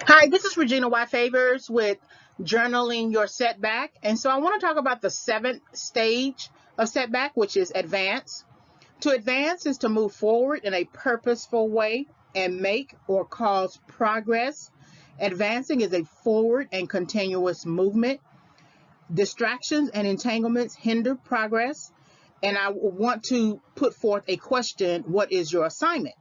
Hi, this is Regina Y. Favors with Journaling Your Setback. And so I want to talk about the seventh stage of setback, which is advance. To advance is to move forward in a purposeful way and make or cause progress. Advancing is a forward and continuous movement. Distractions and entanglements hinder progress. And I want to put forth a question: what is your assignment?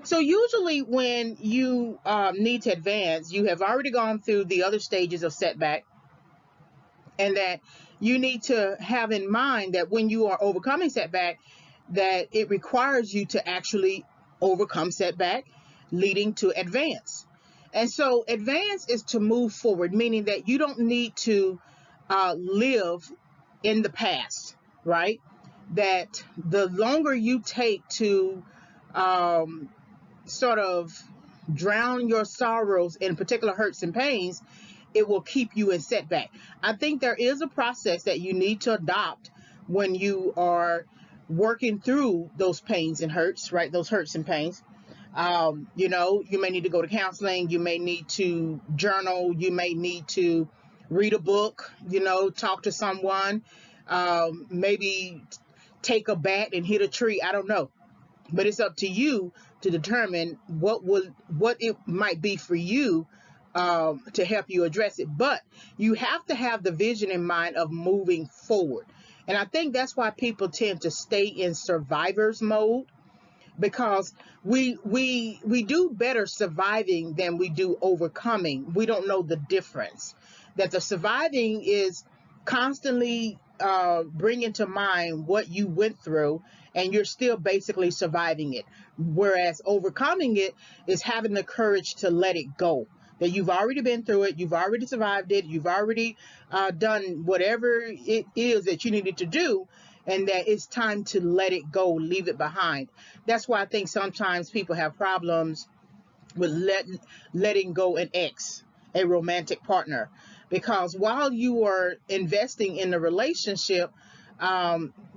So usually when you need to advance, you have already gone through the other stages of setback, and that you need to have in mind that when you are overcoming setback, that it requires you to actually overcome setback, leading to advance. And so advance is to move forward, meaning that you don't need to live in the past, right? That the longer you take to um, sort of drown your sorrows in particular hurts and pains, it will keep you in setback. I think there is a process that you need to adopt when you are working through those pains and hurts, right? Those hurts and pains. You may need to go to counseling, you may need to journal, you may need to read a book, talk to someone, maybe take a bat and hit a tree. I don't know, but it's up to you to determine what it might be for you, to help you address it. But you have to have the vision in mind of moving forward, and I think that's why people tend to stay in survivor's mode, because we do better surviving than we do overcoming. We don't know the difference. That the surviving is constantly bringing to mind what you went through, and you're still basically surviving it. Whereas overcoming it is having the courage to let it go. That you've already been through it, you've already survived it, you've already done whatever it is that you needed to do, and that it's time to let it go, leave it behind. That's why I think sometimes people have problems with letting go an ex, a romantic partner, because while you are investing in the relationship,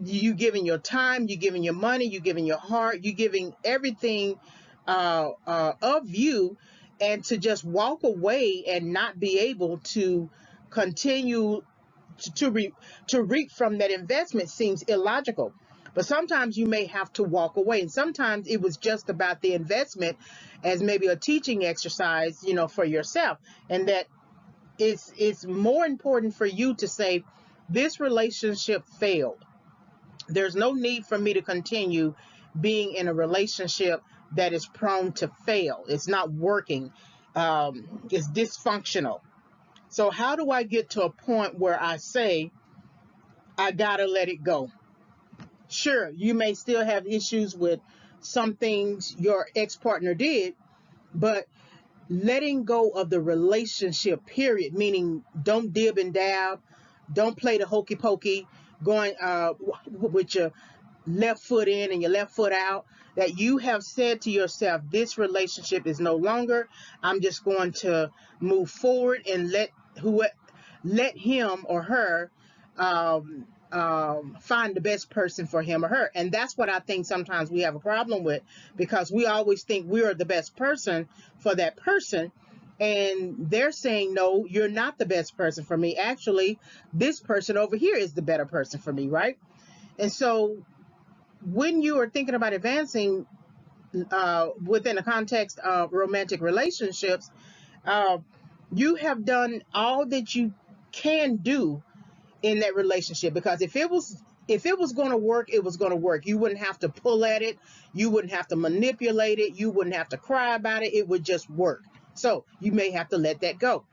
you giving your time, you giving your money, you giving your heart, you giving everything of you, and to just walk away and not be able to continue to reap from that investment seems illogical. But sometimes you may have to walk away, and sometimes it was just about the investment as maybe a teaching exercise, for yourself, and that it's more important for you to say, this relationship failed. There's no need for me to continue being in a relationship that is prone to fail. It's not working. It's dysfunctional. So how do I get to a point where I say, I gotta let it go? Sure, you may still have issues with some things your ex-partner did, but letting go of the relationship, period, meaning don't dib and dab, don't play the hokey pokey, going with your left foot in and your left foot out. That you have said to yourself, this relationship is no longer. I'm just going to move forward and let him or her find the best person for him or her. And that's what I think sometimes we have a problem with, because we always think we are the best person for that person. And they're saying, no, you're not the best person for me. Actually, this person over here is the better person for me, right? And so when you are thinking about advancing within the context of romantic relationships, uh, you have done all that you can do in that relationship, because if it was going to work, it was going to work. You wouldn't have to pull at it, you wouldn't have to manipulate it, you wouldn't have to cry about it. It would just work. So you may have to let that go.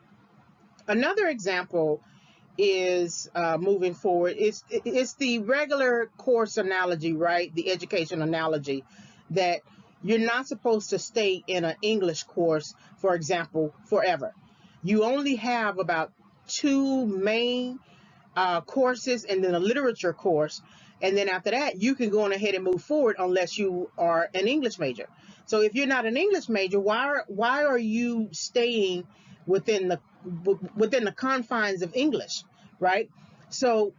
Another example is, moving forward, it's the regular course analogy, right? The education analogy, that you're not supposed to stay in an English course, for example, forever. You only have about two main courses, and then a literature course, and then after that you can go on ahead and move forward, unless you are an English major. So if you're not an English major, why are you staying within the confines of English, right? So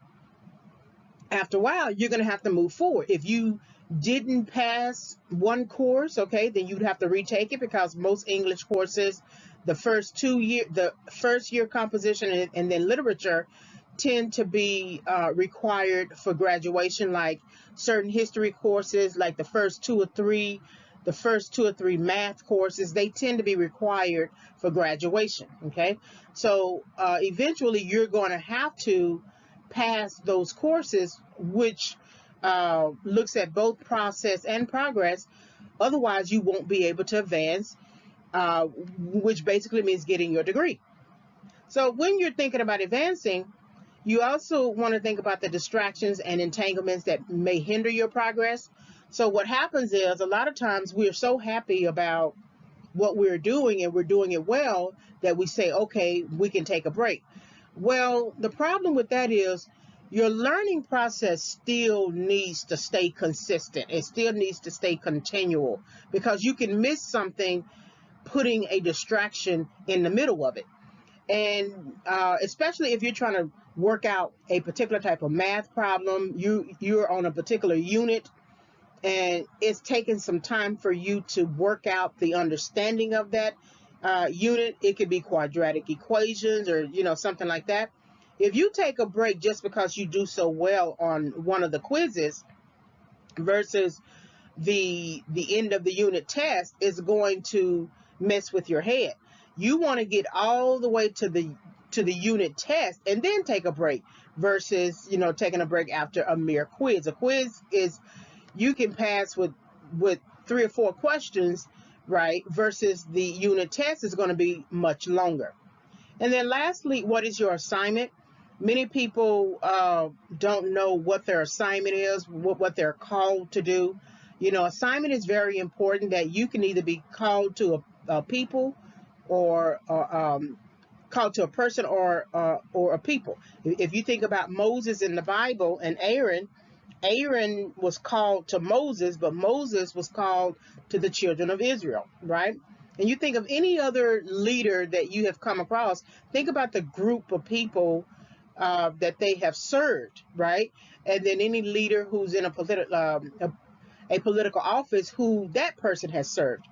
after a while you're going to have to move forward. If you didn't pass one course, okay, then you'd have to retake it, because most English courses, the first year composition and then literature tend to be required for graduation, like certain history courses, like the first two or three math courses, they tend to be required for graduation, okay? So eventually you're going to have to pass those courses, which looks at both process and progress. Otherwise, you won't be able to advance, which basically means getting your degree. So when you're thinking about advancing, you also want to think about the distractions and entanglements that may hinder your progress. So what happens is, a lot of times we're so happy about what we're doing and we're doing it well that we say, okay, we can take a break. Well, the problem with that is your learning process still needs to stay consistent. It still needs to stay continual, because you can miss something putting a distraction in the middle of it. And especially if you're trying to work out a particular type of math problem, you're on a particular unit, and it's taking some time for you to work out the understanding of that unit. It could be quadratic equations or something like that. If you take a break just because you do so well on one of the quizzes versus the end of the unit test, is going to mess with your head. You want to get all the way to the unit test and then take a break, versus taking a break after a mere quiz. A quiz is, you can pass with 3 or 4 questions, right? Versus the unit test is going to be much longer. And then lastly, what is your assignment? Many people don't know what their assignment is, what they're called to do. Assignment is very important, that you can either be called to a people, or called to a person, or a people. If you think about Moses in the Bible and Aaron was called to Moses, but Moses was called to the children of Israel, right? And you think of any other leader that you have come across, think about the group of people that they have served, right? And then any leader who's in a political office, who that person has served.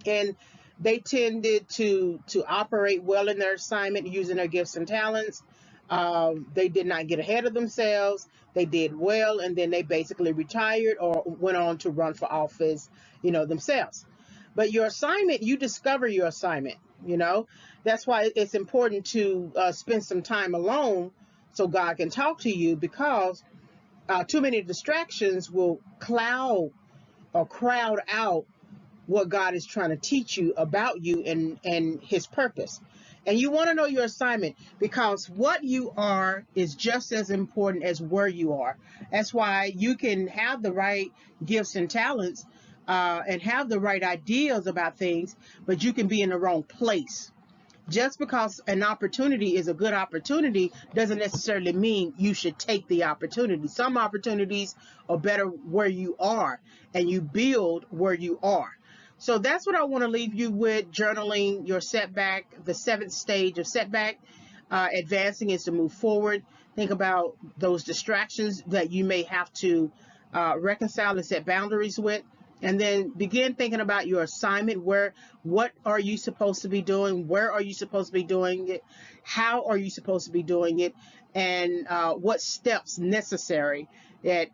And they tended to operate well in their assignment using their gifts and talents. They did not get ahead of themselves. They did well, and then they basically retired or went on to run for office, themselves. But your assignment, you discover your assignment. That's why it's important to spend some time alone so God can talk to you, because too many distractions will cloud or crowd out what God is trying to teach you about you and his purpose. And you want to know your assignment, because what you are is just as important as where you are. That's why you can have the right gifts and talents and have the right ideas about things, but you can be in the wrong place. Just because an opportunity is a good opportunity doesn't necessarily mean you should take the opportunity. Some opportunities are better where you are, and you build where you are. So that's what I want to leave you with: journaling your setback, the 7th stage of setback. Advancing is to move forward. Think about those distractions that you may have to reconcile and set boundaries with. And then begin thinking about your assignment. What are you supposed to be doing? Where are you supposed to be doing it? How are you supposed to be doing it? And what steps necessary that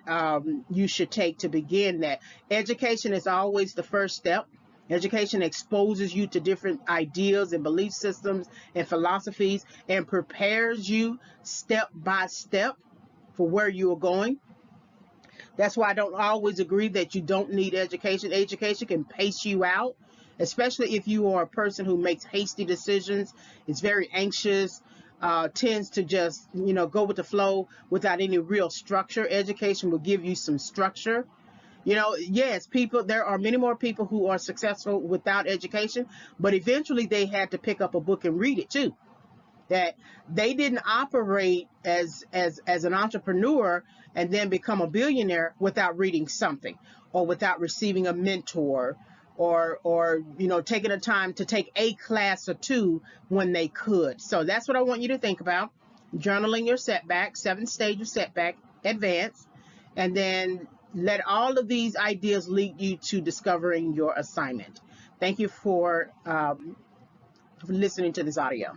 you should take to begin that. Education is always the first step. Education exposes you to different ideas and belief systems and philosophies, and prepares you step by step for where you are going. That's why I don't always agree that you don't need education. Education can pace you out, especially if you are a person who makes hasty decisions, is very anxious, tends to just, go with the flow without any real structure. Education will give you some structure. Yes, there are many more people who are successful without education, but eventually they had to pick up a book and read it too. That they didn't operate as an entrepreneur and then become a billionaire without reading something, or without receiving a mentor, or taking the time to take a class or 2 when they could. So that's what I want you to think about: journaling your setback, 7th stage of setback, advance, and then let all of these ideas lead you to discovering your assignment. Thank you for listening to this audio.